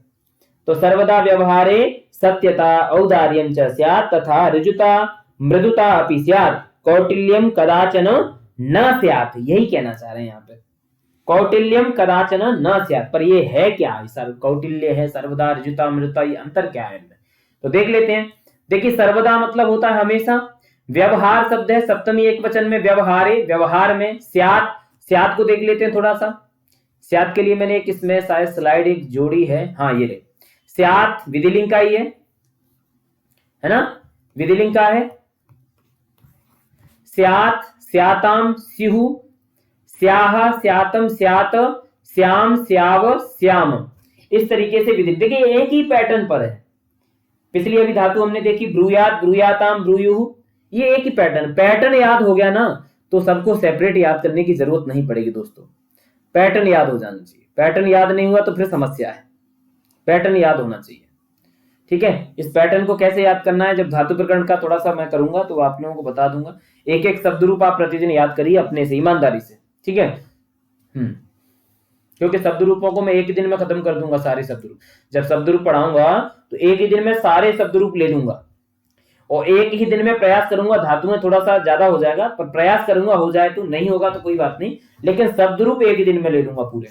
तो सर्वदा व्यवहारे सत्यता औदार्यं च स्यात् तथा ऋजुता मृदुता अपि स्यात्, कौटिल्यम कदाचन न स्यात्, यही कहना चाह रहे हैं यहाँ पे, कौटिल्यम कदाचन न स्यात्। पर ये है क्या, कौटिल्य है, सर्वदा, ऋजुता, मृदुता, ये अंतर क्या है इनमें, तो देख लेते हैं। देखिए सर्वदा मतलब होता है हमेशा, व्यवहार शब्द है सप्तमी एक वचन में, व्यवहारे, व्यवहार में, स्यात्, स्यात् को देख लेते हैं थोड़ा सा। स्यात् के लिए मैंने एक इसमें शायद स्लाइड एक जोड़ी है, हाँ ये ले, स्यात् विधिलिंग का ही है ना, विधिलिंग का है। स्यात्, स्याताम, स्युः, स्याः, स्यातम, स्यात, श्याम, श्याव, श्याम, इस तरीके से विधि। देखिए एक ही पैटर्न पर है। पिछली अभी धातु हमने देखी ब्रूयात, ब्रूयाताम, ब्रूयुः, ये एक ही पैटर्न याद हो गया ना तो सबको सेपरेट याद करने की जरूरत नहीं पड़ेगी दोस्तों। पैटर्न याद हो जाना चाहिए। पैटर्न याद नहीं हुआ तो फिर समस्या है। पैटर्न याद होना चाहिए। ठीक है, इस पैटर्न को कैसे याद करना है, जब धातु प्रकरण का थोड़ा सा मैं करूंगा तो आप लोगों को बता दूंगा। एक एक शब्द रूप आप प्रतिदिन याद करिए अपने से, ईमानदारी से। ठीक है, क्योंकि शब्द रूपों को मैं एक ही दिन में खत्म कर दूंगा सारे शब्द रूप। जब शब्द रूप पढ़ाऊंगा तो एक ही दिन में सारे शब्द रूप ले लूंगा और एक ही दिन में प्रयास करूंगा। धातु में थोड़ा सा ज्यादा हो जाएगा पर प्रयास करूंगा, हो जाए तो, नहीं होगा तो कोई बात नहीं, लेकिन शब्द रूप एक ही दिन में ले लूंगा पूरे।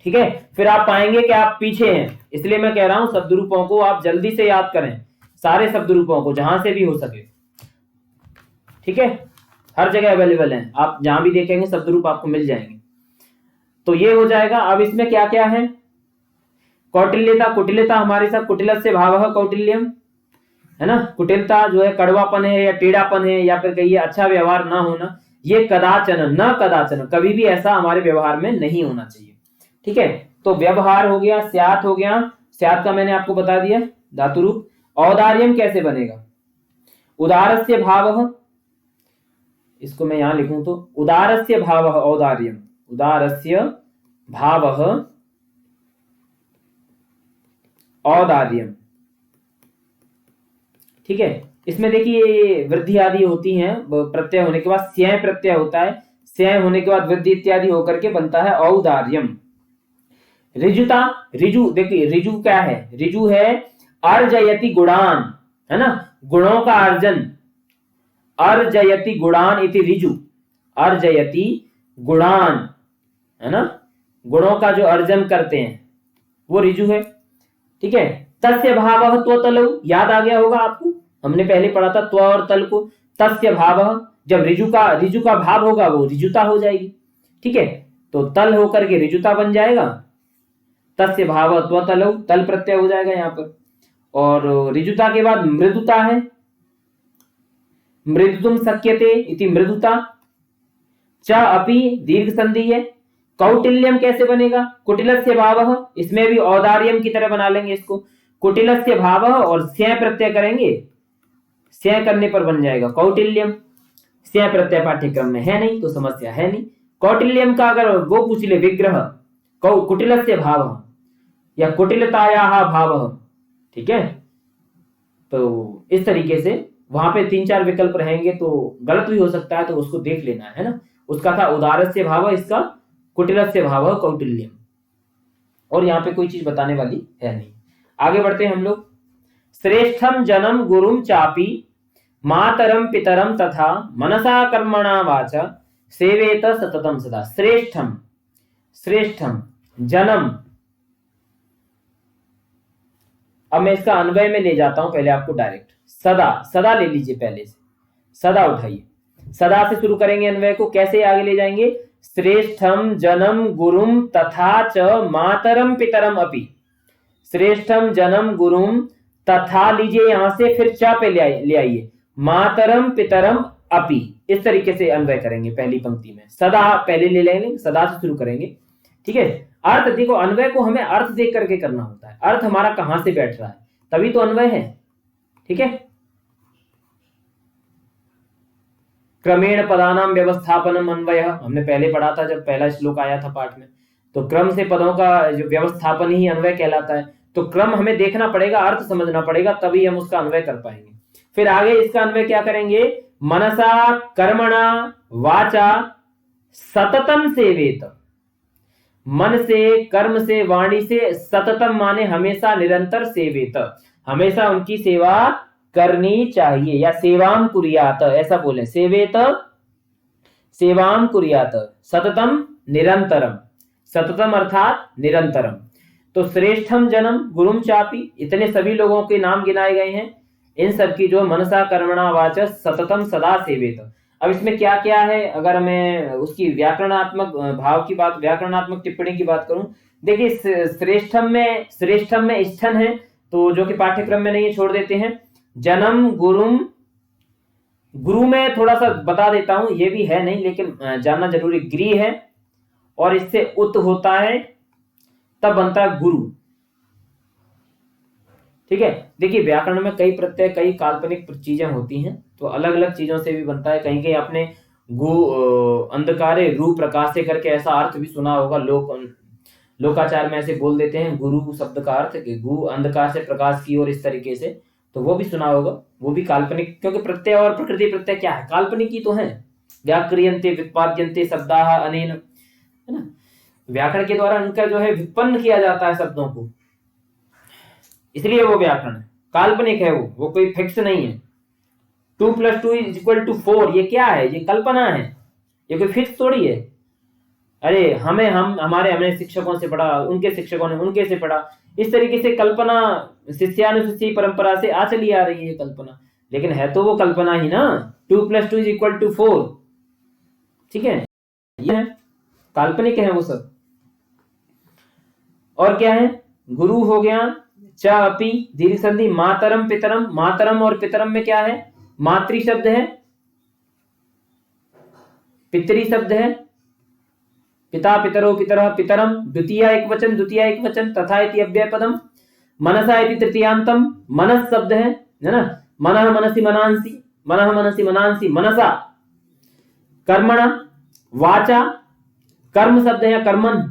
ठीक है, फिर आप पाएंगे कि आप पीछे हैं। इसलिए मैं कह रहा हूं शब्द रूपों को आप जल्दी से याद करें, सारे शब्द रूपों को जहां से भी हो सके। ठीक है, हर जगह अवेलेबल है, आप जहां भी देखेंगे शब्द रूप आपको मिल जाएंगे। तो ये हो जाएगा। अब इसमें क्या क्या है, कौटिल्यता, कुटिलता हमारे साथ, कुटिलस्य भावः कौटिल्यम, है ना। कुटिलता जो है कड़वापन है या टेढ़ापन है या फिर कहिए अच्छा व्यवहार ना होना, ये कदाचन, न कदाचन, कभी भी ऐसा हमारे व्यवहार में नहीं होना चाहिए। ठीक है, तो व्यवहार हो गया, स्यात् हो गया, स्यात् का मैंने आपको बता दिया धातु रूप। औदार्यम कैसे बनेगा, उदारस्य भावः, इसको मैं यहां लिखूं तो उदारस्य भावः औदार्यम, उदारस्य भावः औदार्यम। ठीक है, इसमें देखिए वृद्धि आदि होती हैं, प्रत्यय होने के बाद स्यय प्रत्यय होता है, स्यय होने के बाद वृद्धि इत्यादि होकर के बनता है औदार्यम। ऋजुता, ऋजु, देखिए ऋजु क्या है, ऋजु है अर्जयति गुणान, है ना, गुणों का अर्जन, अर्जयति गुणान इति ऋजु, अर्जयति गुणान, है ना, गुणों का जो अर्जन करते हैं वो ऋजु है। ठीक है, तस्य भावः त्वतलौ, याद आ गया होगा आपको, हमने पहले पढ़ा था त्व और तल को। तस्य भावः, जब ऋजु का भाव होगा वो ऋजुता हो जाएगी। ठीक है, तो तल होकर के ऋजुता बन जाएगा, तस्य भावः त्वतलौ, तल प्रत्यय हो जाएगा यहाँ पर। और ऋजुता के बाद मृदुता है, मृदुतुम शक्यते इति मृदुता, च अपि दीर्घ संधि है। कौटिल्यम कैसे बनेगा, कुटिलस्य भावः, इसमें भी औदार्यम की तरह बना लेंगे इसको, कुटिलस्य भावः और स्यय प्रत्यय करेंगे, स्यय करने पर बन जाएगा कौटिल्यम। स्यय प्रत्यय पाठ्यक्रम में है नहीं तो समस्या है नहीं। कौटिल्यम का अगर वो पूछ ले विग्रह, कुटिलस्य भावः या कुटिलतायाः भावः, ठीक है, तो इस तरीके से वहां पे 3-4 विकल्प रहेंगे तो गलत भी हो सकता है, तो उसको देख लेना है ना। उसका था उदारस्य भाव, इसका कुटिलस्य भाव कौटिल्यम, और यहाँ पे कोई चीज बताने वाली है नहीं। आगे बढ़ते हैं हम लोग। श्रेष्ठम जनम गुरुम चापी मातरम पितरम तथा मनसा कर्मणा वाचा सेवेत सततम सदा। श्रेष्ठम, श्रेष्ठम जनम, अब मैं इसका अन्वय में ले जाता हूं पहले आपको डायरेक्ट। सदा, सदा ले लीजिए पहले से, सदा उठाइए, सदा से शुरू करेंगे अन्वय को। कैसे आगे ले जाएंगे, श्रेष्ठम जनम गुरुम तथा च मातरम पितरम अपि, श्रेष्ठम जनम गुरुम तथा लीजिए यहां से, फिर च पे ले आइए, मातरम पितरम अपि, इस तरीके से अन्वय करेंगे पहली पंक्ति में। सदा पहले ले लेंगे, सदा से शुरू करेंगे। ठीक है, अर्थ देखो, अन्वय को हमें अर्थ देख करके करना होता है, अर्थ हमारा कहां से बैठ रहा है तभी तो अन्वय है। ठीक है, क्रमेण पदानाम व्यवस्थापनम अन्वयः, हमने पहले पढ़ा था जब पहला श्लोक आया था पाठ में, तो क्रम से पदों का जो व्यवस्थापन ही अन्वय कहलाता है। तो क्रम हमें देखना पड़ेगा, अर्थ समझना पड़ेगा, तभी हम उसका अन्वय कर पाएंगे। फिर आगे इसका अन्वय क्या करेंगे, मनसा कर्मणा वाचा सततम सेवेत, मन से, कर्म से, वाणी से, सततम माने हमेशा, निरंतर, सेवेत हमेशा उनकी सेवा करनी चाहिए, या सेवाम कुर्यात ऐसा बोले, सेवेत सेवाम कुर्यात, सततम निरंतरम, सततम अर्थात निरंतरम। तो श्रेष्ठम जनम गुरुम चापी, इतने सभी लोगों के नाम गिनाए गए हैं, इन सब की जो मनसा कर्मणा वाच सततम सदा सेवेत। अब इसमें क्या क्या है, अगर मैं उसकी व्याकरणात्मक भाव की बात, व्याकरणात्मक टिप्पणी की बात करूं, देखिए श्रेष्ठम में स्थन है, तो जो कि पाठ्यक्रम में नहीं है, छोड़ देते हैं। जन्म गुरुम, गुरु में थोड़ा सा बता देता हूं, ये भी है नहीं लेकिन जानना जरूरी, गृह है और इससे उत होता है, तब बनता है गुरु। ठीक है, देखिए व्याकरण में कई प्रत्यय, कई काल्पनिक चीजें होती हैं, तो अलग अलग चीजों से भी बनता है। कहीं कहीं आपने गु अंधकारे रू प्रकाशे करके ऐसा अर्थ भी सुना होगा। लोकाचार में ऐसे बोल देते हैं गुरु शब्द का अर्थ कि गु अंधकार से प्रकाश की ओर, इस तरीके से, तो वो भी सुना होगा। वो भी काल्पनिक, क्योंकि प्रत्यय और प्रकृति प्रत्यय क्या है, काल्पनिक ही तो है। व्याक्रियन्ते व्युत्पाद्यन्ते शब्दाः अनेन, है ना, व्याकरण के द्वारा उनका जो है व्युत्पन्न किया जाता है शब्दों को, इसलिए वो व्याकरण है, काल्पनिक है वो कोई फिक्स नहीं है। 2 + 2 = 4, ये क्या है, ये कल्पना है, ये कोई फिक्स थोड़ी है। अरे हमने शिक्षकों से पढ़ा, उनके शिक्षकों ने उनके से पढ़ा, इस तरीके से कल्पना शिष्यानुशिष्य परंपरा से आ चली आ रही है कल्पना, लेकिन है तो वो कल्पना ही ना। 2 + 2 = 4, ठीक है, ये काल्पनिक है वो सब। और क्या है, गुरु हो गया, च अपि दीर्घ संधि, मातरम पितरम, मातरम और पितरम में क्या है, मातृ शब्द है, पितरी शब्द है, पिता पितरो पितरः पितरम, द्वितीय एक वचन, तथा इति अव्यय पदम, मनसा इति तृतीयांतम, मनस शब्द है ना, मनः मनसि मनांसि, मनसा, कर्मणा, वाचा, कर्म शब्द है, कर्मन,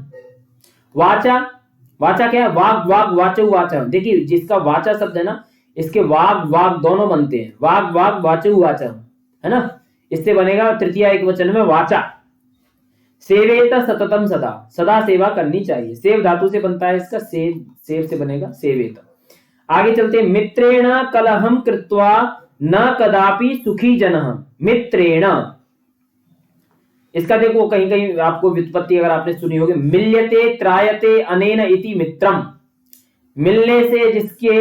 वाचा क्या है, वाग वाचो वाचा। देखिए जिसका वाचा शब्द है ना, इसके वाग दोनों बनते हैं, वाग वाचो वाचा, है ना, इससे बनेगा तृतीय एक वचन में वाचा। सेवेत सततम, सदा सेवा करनी चाहिए, सेव धातु से बनता है इसका, सेव से बनेगा सेवेत। आगे चलते हैं, मित्रेण कलहम कृत्वा न कदापि सुखी जनः, मित्रेण, इसका देखो कहीं कहीं आपको व्युत्पत्ति अगर आपने सुनी होगी, मिल्यते त्रायते अनेन इति मित्रम, मिलने से जिसके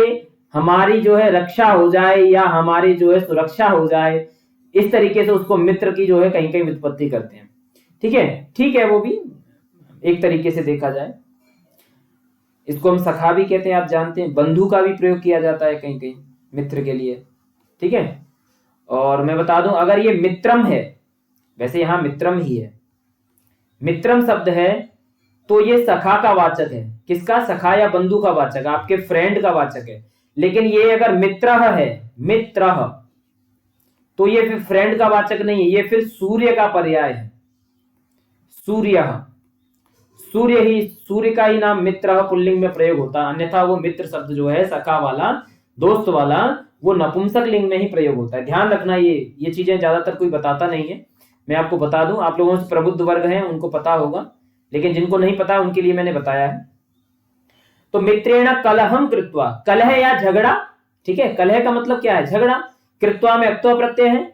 हमारी जो है रक्षा हो जाए या हमारी जो है सुरक्षा हो जाए, इस तरीके से उसको मित्र की जो है कहीं कहीं व्युत्पत्ति करते हैं। ठीक है, वो भी एक तरीके से देखा जाए, इसको हम सखा भी कहते हैं, आप जानते हैं, बंधु का भी प्रयोग किया जाता है कहीं कहीं मित्र के लिए। ठीक है, और मैं बता दूं, अगर ये मित्रम है, वैसे यहां मित्रम ही है, मित्रम शब्द है, तो ये सखा का वाचक है, किसका, सखा या बंधु का वाचक, आपके फ्रेंड का वाचक है। लेकिन ये अगर मित्रः है, मित्रः, तो ये फिर फ्रेंड का वाचक नहीं है, ये फिर सूर्य का पर्याय है, सूर्य का ही नाम मित्र पुल्लिंग में प्रयोग होता है, अन्यथा वो मित्र शब्द जो है सखा वाला, दोस्त वाला, वो नपुंसक लिंग में ही प्रयोग होता है। ध्यान रखना, ये चीजें ज्यादातर कोई बताता नहीं है, मैं आपको बता दूं, आप लोगों से प्रबुद्ध वर्ग हैं उनको पता होगा, लेकिन जिनको नहीं पता उनके लिए मैंने बताया है। तो मित्रेण कलहम कृत्वा, कलह या झगड़ा, ठीक है, कलह का मतलब क्या है, झगड़ा, कृत्वा में अक्त्व प्रत्यय है,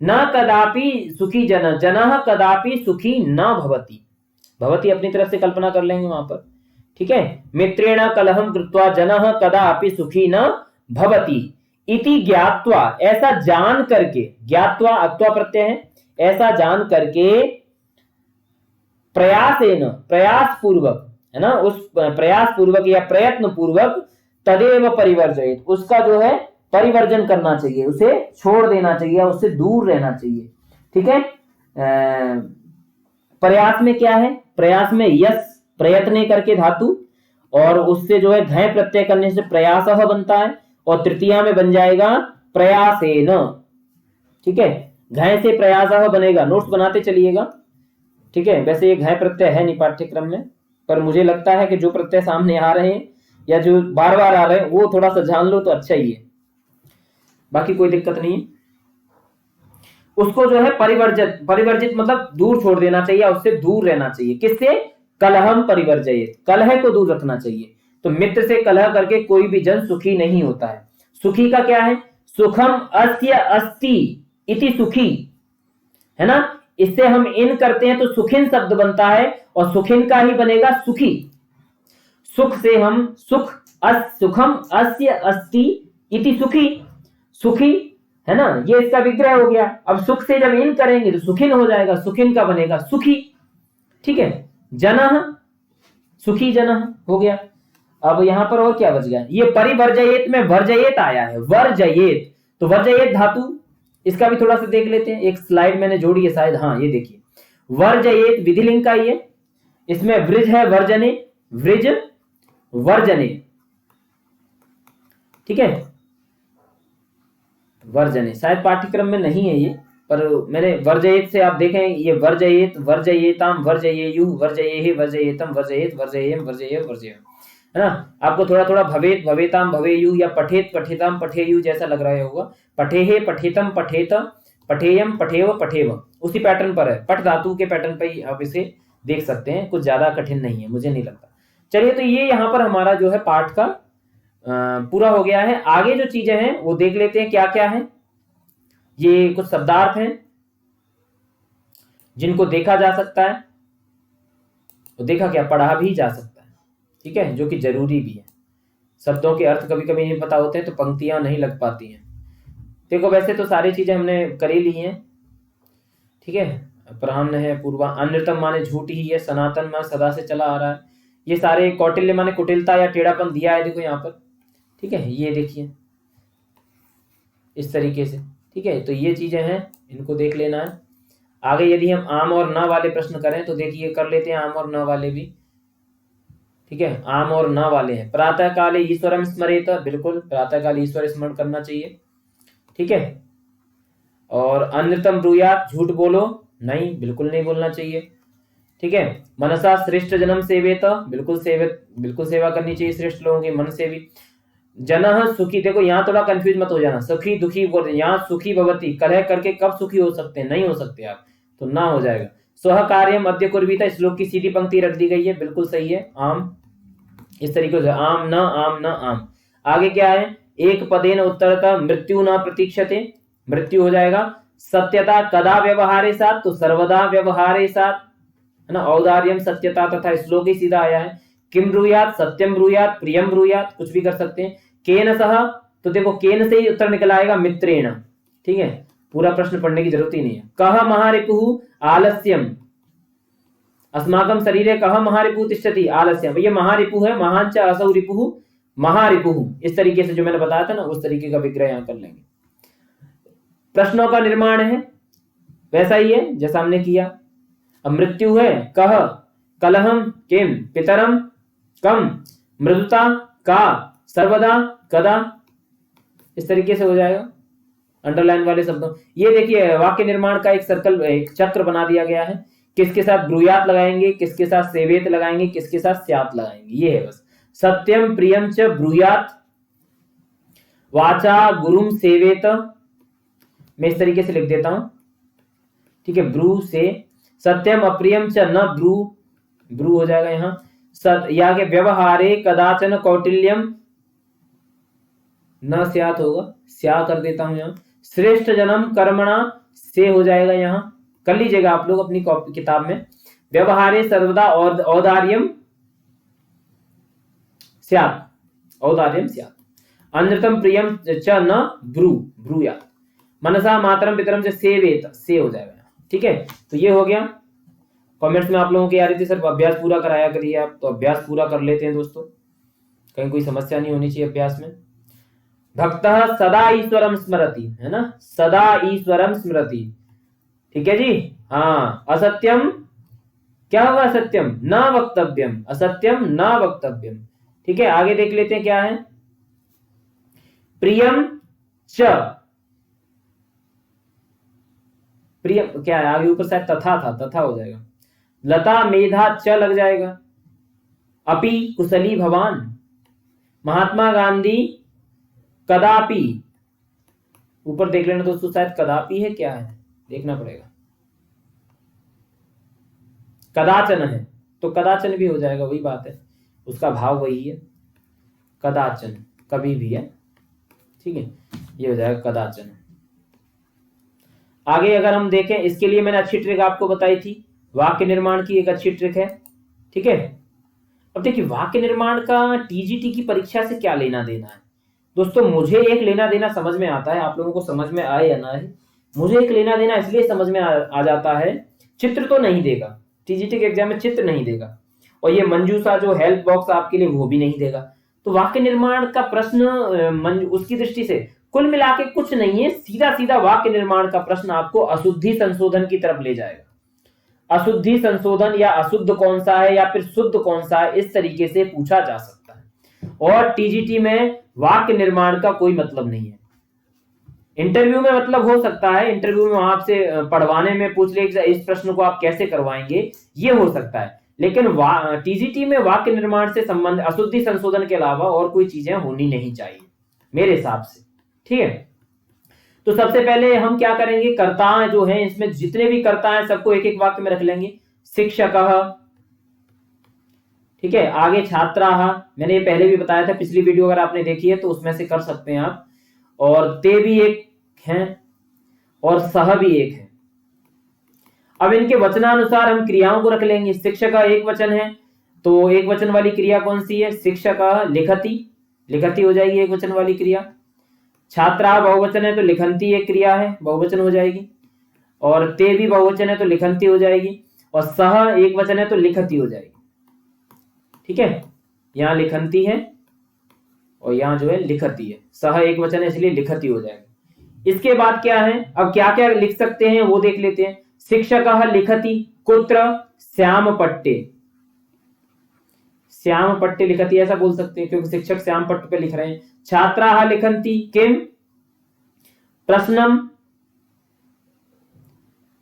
न कदापि सुखी जनः कदापि सुखी न भवति अपनी तरफ से कल्पना कर लेंगे वहां पर। ठीक है, मित्रेण कलहम कृत्वा जनः कदापि सुखी न भवति इति ज्ञात्वा, ऐसा जान करके, ज्ञात्वा अक्त्व प्रत्यय है, ऐसा जान करके, प्रयास पूर्वक, है ना, उस प्रयास पूर्वक या प्रयत्न पूर्वक, तदेव परिवर्जयेत, उसका जो है परिवर्जन करना चाहिए, उसे छोड़ देना चाहिए, उससे दूर रहना चाहिए। ठीक है, प्रयास में क्या है, प्रयास में यस, प्रयत्न करके धातु, और उससे जो है घय प्रत्यय करने से प्रयासः बनता है, और तृतीया में बन जाएगा प्रयासेन। ठीक है, घय से प्रयासः बनेगा, नोट्स बनाते चलिएगा। ठीक है, वैसे ये घय प्रत्यय है नहीं पाठ्यक्रम में, पर मुझे लगता है कि जो प्रत्यय सामने आ रहे हैं या जो बार बार आ रहे हैं वो थोड़ा सा जान लो तो अच्छा ही है, बाकी कोई दिक्कत नहीं है। उसको जो है परिवर्जित मतलब दूर छोड़ देना चाहिए, उससे दूर रहना चाहिए, किससे, कलहम परिवर्जयेत, कलह को दूर रखना चाहिए। तो मित्र से कलह करके कोई भी जन सुखी नहीं होता है। सुखी का क्या है, सुखम अस्य अस्ति इति सुखी, है ना, इससे हम इन करते हैं तो सुखिन शब्द बनता है, और सुखिन का ही बनेगा सुखी। सुख से हम सुखम अस्य अस्ति इति सुखी, सुखी, है ना, ये इसका विग्रह हो गया। अब सुख से जब इन करेंगे तो सुखिन हो जाएगा, सुखिन का बनेगा सुखी। ठीक है, जनः, सुखी जनः हो गया। अब यहां पर और क्या बच गया, ये परिवर्जयेत में वर्जयेत आया है, वर्जयेत, तो वर्जयेत धातु, इसका भी थोड़ा सा देख लेते हैं, एक स्लाइड मैंने जोड़ी है शायद, हाँ ये देखिए, वर्जयेत विधिलिंग का ही है, इसमें वृज है वर्जने, वृज वर्जने, ठीक है, वर्जने शायद पाठ्यक्रम में नहीं है ये, पर मैंने वर्जयेत से आप देखें, ये वर्जयेत, वर्जयेताम, वर्जयेयुः, वर्जयेहि, वर्जयेतम, वर्जयेत, वर्जयेम, वर्जयेय, वर्जयेम, है ना। आपको थोड़ा थोड़ा भवेत, भवेताम, भवेयुः या पठेत, पठेताम, पठेयुः जैसा लग रहा होगा। पठेहे, पठेतम, पठेत, पठेयम, पठेव, पठेव, उसी पैटर्न पर है, पठ धातु के पैटर्न पर ही आप इसे देख सकते हैं, कुछ ज्यादा कठिन नहीं है, मुझे नहीं लगता। चलिए, तो ये यहाँ पर हमारा जो है पाठ का पूरा हो गया है। आगे जो चीजें हैं वो देख लेते हैं क्या क्या है। ये कुछ शब्दार्थ हैं जिनको देखा जा सकता है, तो देखा क्या, पढ़ा भी जा सकता है, ठीक है, जो कि जरूरी भी है। शब्दों के अर्थ कभी कभी नहीं पता होते हैं तो पंक्तियां नहीं लग पाती हैं। देखो, वैसे तो सारी चीजें हमने कर ही ली हैं, ठीक है। प्राण है, पूर्वा, अनृतम माने झूठ ही है, सनातन माने सदा से चला आ रहा है, ये सारे, कौटिल्य माने कुटिलता या टेढ़ापन दिया है, देखो यहाँ पर, ठीक है, ये देखिए इस तरीके से, ठीक है। तो ये चीजें हैं, इनको देख लेना है। आगे यदि हम आम और न वाले प्रश्न करें तो देखिए, कर लेते हैं आम और न वाले भी, ठीक है। आम और न वाले हैं, प्रातः काले ईश्वरम स्मरेत, बिल्कुल प्रातः काल ईश्वर स्मरण करना चाहिए, ठीक है। और अनृतम ब्रूयात, झूठ बोलो नहीं, बिल्कुल नहीं बोलना चाहिए, ठीक है। मनसा श्रेष्ठ जन्म सेवेत, बिल्कुल सेवा करनी चाहिए श्रेष्ठ लोगों की, मन से भी। जनः सुखी, देखो यहाँ थोड़ा कंफ्यूज मत हो जाना, सुखी दुखी बोल, यहाँ सुखी भवती, कलह करके कब सुखी हो सकते हैं, नहीं हो सकते आप, तो ना हो जाएगा। स्वः कार्यम अद्य कुर्वीत, श्लोक की सीधी पंक्ति रख दी गई है, बिल्कुल सही है। आम, इस तरीके से आम न आम न आम। आगे क्या है, एक पदेन उत्तरतः मृत्यु न प्रतीक्षते, मृत्यु हो जाएगा। सत्यता कदा व्यवहारे साथ, तो सर्वदा व्यवहारे साथ, है ना। औदार्यम सत्यता, तथा श्लोक ही सीधा आया है। किम ब्रूयात, सत्यम ब्रूयात, प्रियम ब्रूयात, कुछ भी कर सकते हैं। केन सह, तो देखो केन से ही उत्तर निकल आएगा, मित्रेण, ठीक है, पूरा प्रश्न पढ़ने की जरूरत ही नहीं है। कह महारिपुः आलस्यम, अस्माकं शरीरे कह महारिपुः तिष्ठति आलस्यम, ये महारिपुः है, महान च असौ रिपुः महारिपुः, इस तरीके से जो मैंने बताया था ना, उस तरीके का विग्रह यहाँ कर लेंगे। प्रश्नों का निर्माण है वैसा ही है जैसा हमने किया। अब मृत्यु है, कह, कलहम, किम, पितरम, कम, मृदुता, का, सर्वदा, कदा, इस तरीके से हो जाएगा अंडरलाइन वाले शब्दों। ये देखिए, वाक्य निर्माण का एक सर्कल, एक चक्र बना दिया गया है, किसके साथ ब्रूयात लगाएंगे, किसके साथ सेवेत लगाएंगे, किसके साथ स्यात लगाएंगे, ये है बस। सत्यम प्रियम च ब्रूयात, वाचा गुरुम सेवेत, मैं इस तरीके से लिख देता हूं, ठीक है, ब्रू से। सत्यम अप्रियम च न ब्रू, ब्रू हो जाएगा यहाँ। या के व्यवहारे कदाचन कौटिल्यम, न स्यात होगा, स्या कर देता हूं यहाँ। श्रेष्ठ जन्म कर्मणा, से हो जाएगा यहाँ, कर लीजिएगा आप लोग अपनी किताब में। व्यवहारे सर्वदा और औदार्यम स्यात, औदार्यम स्यात। अनृतम प्रियम च न ब्रू, ब्रूयात। मनसा मातरम पितरम च सेवेत, से हो जाएगा, ठीक है। तो ये हो गया। कमेंट्स में आप लोगों की आ रही थी सर अभ्यास पूरा कराया करिए आप, तो अभ्यास पूरा कर लेते हैं दोस्तों, कहीं कोई समस्या नहीं होनी चाहिए अभ्यास में। भक्तः सदा ईश्वरम स्मरति, है ना, सदा ईश्वरम स्मरति, ठीक है जी। हाँ, असत्यम, क्या होगा, असत्यम न वक्तव्यम, असत्यम न वक्तव्यम, ठीक है। आगे देख लेते हैं क्या है। प्रियम च, प्रियम क्या है, आगे ऊपर शायद तथा था, तथा हो जाएगा। लता मेधा च लग जाएगा। अपि कुशली भवान, महात्मा गांधी कदापि, ऊपर देख लेना दोस्तों, शायद कदापि है, क्या है देखना पड़ेगा, कदाचन है तो कदाचन भी हो जाएगा, वही बात है, उसका भाव वही है, कदाचन कभी भी है, ठीक है, ये हो जाएगा कदाचन। आगे अगर हम देखें, इसके लिए मैंने अच्छी ट्रिक आपको बताई थी, वाक्य निर्माण की एक अच्छी ट्रिक है, ठीक है। अब देखिए, वाक्य निर्माण का टीजीटी की परीक्षा से क्या लेना देना है दोस्तों, मुझे एक लेना देना समझ में आता है, आप लोगों को समझ में आए या ना आए, मुझे एक लेना देना इसलिए समझ में आ जाता है, चित्र तो नहीं देगा टीजीटी के एग्जाम में, चित्र नहीं देगा, और ये मंजूसा जो हेल्प बॉक्स आपके लिए वो भी नहीं देगा। तो वाक्य निर्माण का प्रश्न उसकी दृष्टि से कुल मिला के कुछ नहीं है, सीधा सीधा वाक्य निर्माण का प्रश्न आपको अशुद्धि संशोधन की तरफ ले जाएगा। अशुद्धि संशोधन या अशुद्ध कौन सा है या फिर शुद्ध कौन सा है, इस तरीके से पूछा जा सकता है। और टीजीटी में वाक्य निर्माण का कोई मतलब नहीं है। इंटरव्यू में मतलब हो सकता है, इंटरव्यू में आपसे पढ़वाने में पूछ ले इस प्रश्न को आप कैसे करवाएंगे, ये हो सकता है, लेकिन टीजीटी में वाक्य निर्माण से संबंध अशुद्धि संशोधन के अलावा और कोई चीजें होनी नहीं चाहिए मेरे हिसाब से। ठीक है, तो सबसे पहले हम क्या करेंगे, कर्ता जो है इसमें जितने भी कर्ता हैं सबको एक एक वाक्य में रख लेंगे। शिक्षकः, ठीक है, आगे छात्राः, मैंने ये पहले भी बताया था, पिछली वीडियो अगर आपने देखी है तो उसमें से कर सकते हैं आप। और ते भी एक है और सह भी एक है। अब इनके वचनानुसार हम क्रियाओं को रख लेंगे। शिक्षक एक वचन है तो एक वचन वाली क्रिया कौन सी है, शिक्षक लिखति, लिखति हो जाएगी एक वचन वाली क्रिया। छात्रा बहुवचन है तो लिखंती एक क्रिया है, बहुवचन हो जाएगी। और ते भी बहुवचन है तो लिखंती हो जाएगी। और सह एक वचन है तो लिखति हो जाएगी। ठीक है, यहां लिखंती है और यहां जो है लिखती है। सह एक वचन है इसलिए लिखती हो जाएगी। इसके बाद क्या है, अब क्या क्या लिख सकते हैं वो देख लेते हैं। शिक्षकः लिखति कुत्र, श्याम पट्टे, श्याम पट्टे लिखति ऐसा बोल सकते हैं क्योंकि शिक्षक श्याम पट्ट पे लिख रहे हैं। छात्राः लिखन्ति किम, प्रश्नम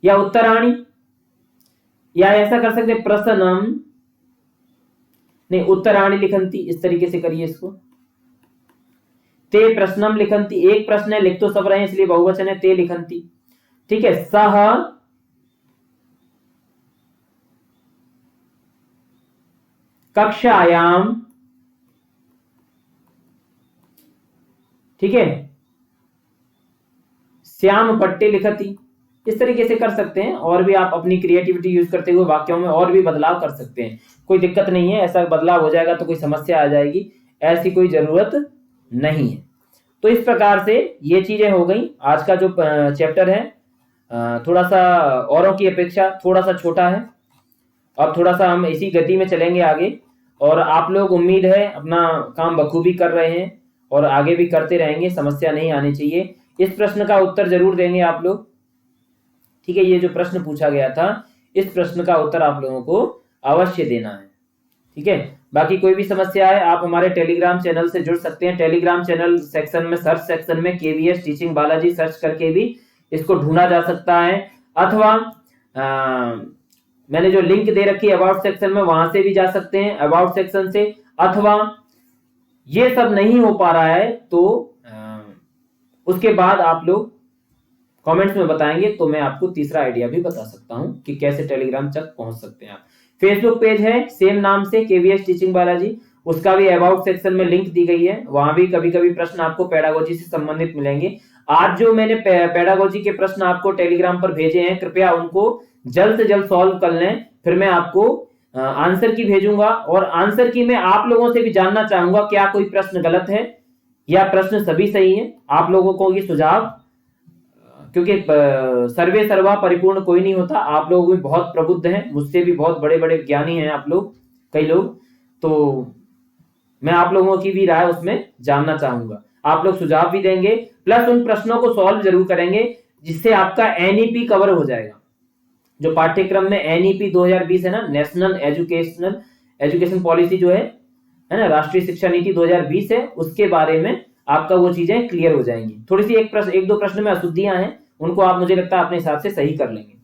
या उत्तराणि, या ऐसा कर सकते प्रश्नम नहीं उत्तराणि लिखन्ति, इस तरीके से करिए इसको। ते प्रश्नम लिखन्ति, एक प्रश्न है, लिख तो सब रहे हैं इसलिए बहुवचन है, ते लिखन्ति। ठीक है, सह कक्षायाम, ठीक है, श्याम पट्टे लिखति, इस तरीके से कर सकते हैं। और भी आप अपनी क्रिएटिविटी यूज करते हुए वाक्यों में और भी बदलाव कर सकते हैं, कोई दिक्कत नहीं है। ऐसा बदलाव हो जाएगा तो कोई समस्या आ जाएगी, ऐसी कोई जरूरत नहीं है। तो इस प्रकार से ये चीजें हो गई। आज का जो चैप्टर है थोड़ा सा औरों की अपेक्षा थोड़ा सा छोटा है। अब थोड़ा सा हम इसी गति में चलेंगे आगे, और आप लोग उम्मीद है अपना काम बखूबी कर रहे हैं और आगे भी करते रहेंगे, समस्या नहीं आनी चाहिए। इस प्रश्न का उत्तर जरूर देंगे आप लोग। ठीक है, ये जो प्रश्न पूछा गया था इस प्रश्न का उत्तर आप लोगों को अवश्य देना है। ठीक है, बाकी कोई भी समस्या है आप हमारे टेलीग्राम चैनल से जुड़ सकते हैं। टेलीग्राम चैनल सेक्शन में सर्च सेक्शन में केवीएस टीचिंग बालाजी सर्च करके भी इसको ढूंढा जा सकता है, अथवा मैंने जो लिंक दे रखी है अबाउट सेक्शन में वहां से भी जा सकते हैं, अबाउट सेक्शन से। अथवा ये सब नहीं हो पा रहा है तो उसके बाद आप लोग कमेंट्स में बताएंगे तो मैं आपको तीसरा आइडिया भी बता सकता हूं कि कैसे टेलीग्राम तक पहुंच सकते हैं आप। फेसबुक पेज है सेम नाम से केवीएस टीचिंग बालाजी, उसका भी अबाउट सेक्शन में लिंक दी गई है, वहां भी कभी कभी प्रश्न आपको पेडागोजी से संबंधित मिलेंगे। आज जो मैंने पेडागोजी के प्रश्न आपको टेलीग्राम पर भेजे हैं कृपया उनको जल्द से जल्द सॉल्व कर लें, फिर मैं आपको आंसर की भेजूंगा। और आंसर की मैं आप लोगों से भी जानना चाहूंगा क्या कोई प्रश्न गलत है या प्रश्न सभी सही है। आप लोगों को ये सुझाव, क्योंकि सर्वे सर्वा परिपूर्ण कोई नहीं होता, आप लोग भी बहुत प्रबुद्ध हैं, मुझसे भी बहुत बड़े बड़े ज्ञानी हैं आप लोग, कई लोग, तो मैं आप लोगों की भी राय उसमें जानना चाहूंगा। आप लोग सुझाव भी देंगे प्लस उन प्रश्नों को सॉल्व जरूर करेंगे जिससे आपका एनईपी कवर हो जाएगा। जो पाठ्यक्रम में एनईपी 2020 है ना, नेशनल एजुकेशन पॉलिसी जो है ना, राष्ट्रीय शिक्षा नीति 2020 है, उसके बारे में आपका वो चीजें क्लियर हो जाएंगी। थोड़ी सी एक दो प्रश्न में अशुद्धियां हैं, उनको आप मुझे लगता है अपने हिसाब से सही कर लेंगे।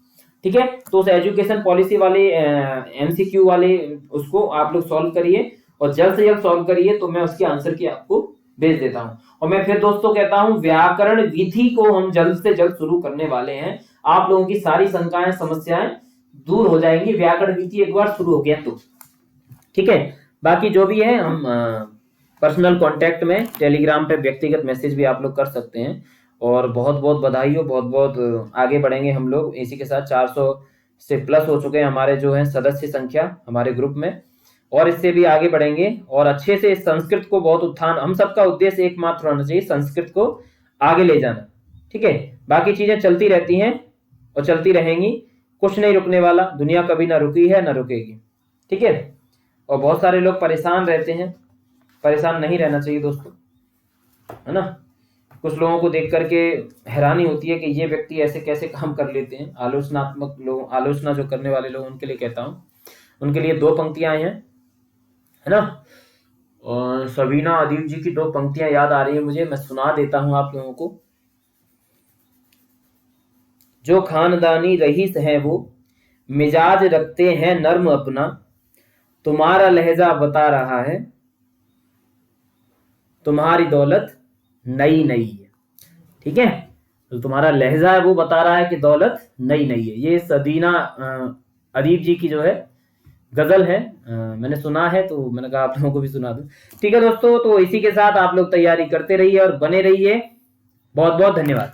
ठीक है, तो उस एजुकेशन पॉलिसी वाले एमसीक्यू वाले उसको आप लोग सॉल्व करिए और जल्द से जल्द सॉल्व करिए, तो मैं उसके आंसर की आपको भेज देता हूं। और मैं फिर दोस्तों कहता हूं व्याकरण विधि को हम जल्द से जल्द शुरू करने वाले हैं। आप लोगों की सारी शंकाएं समस्याएं दूर हो जाएंगी व्याकरण विधि एक बार शुरू हो गया तो। ठीक है, बाकी जो भी है हम पर्सनल कांटेक्ट में टेलीग्राम पे व्यक्तिगत मैसेज भी आप लोग कर सकते हैं। और बहुत बहुत बधाई हो, बहुत बहुत आगे बढ़ेंगे हम लोग। इसी के साथ 400 से प्लस हो चुके हैं हमारे जो है सदस्य संख्या हमारे ग्रुप में, और इससे भी आगे बढ़ेंगे और अच्छे से संस्कृत को बहुत उत्थान, हम सबका उद्देश्य एकमात्र होना चाहिए संस्कृत को आगे ले जाना। ठीक है, बाकी चीजें चलती रहती हैं और चलती रहेंगी, कुछ नहीं रुकने वाला, दुनिया कभी ना रुकी है ना रुकेगी। ठीक है, और बहुत सारे लोग परेशान रहते हैं, परेशान नहीं रहना चाहिए दोस्तों, है ना। कुछ लोगों को देख करके हैरानी होती है कि ये व्यक्ति ऐसे कैसे काम कर लेते हैं। आलोचनात्मक लोग, आलोचना जो करने वाले लोग, उनके लिए कहता हूँ। उनके लिए 2 पंक्तियां हैं, है ना। और सबीना अदीब जी की 2 पंक्तियां याद आ रही है मुझे, मैं सुना देता हूं आप लोगों को। जो खानदानी रईस है वो, मिजाज रखते हैं नर्म अपना, तुम्हारा लहजा बता रहा है तुम्हारी दौलत नई नई है। ठीक है, तो तुम्हारा लहजा है वो बता रहा है कि दौलत नई नई है। ये सबीना अदीब जी की जो है गजल है, मैंने सुना है तो मैंने कहा आप लोगों को भी सुना दूं। ठीक है दोस्तों, तो इसी के साथ आप लोग तैयारी करते रहिए और बने रहिए। बहुत बहुत धन्यवाद।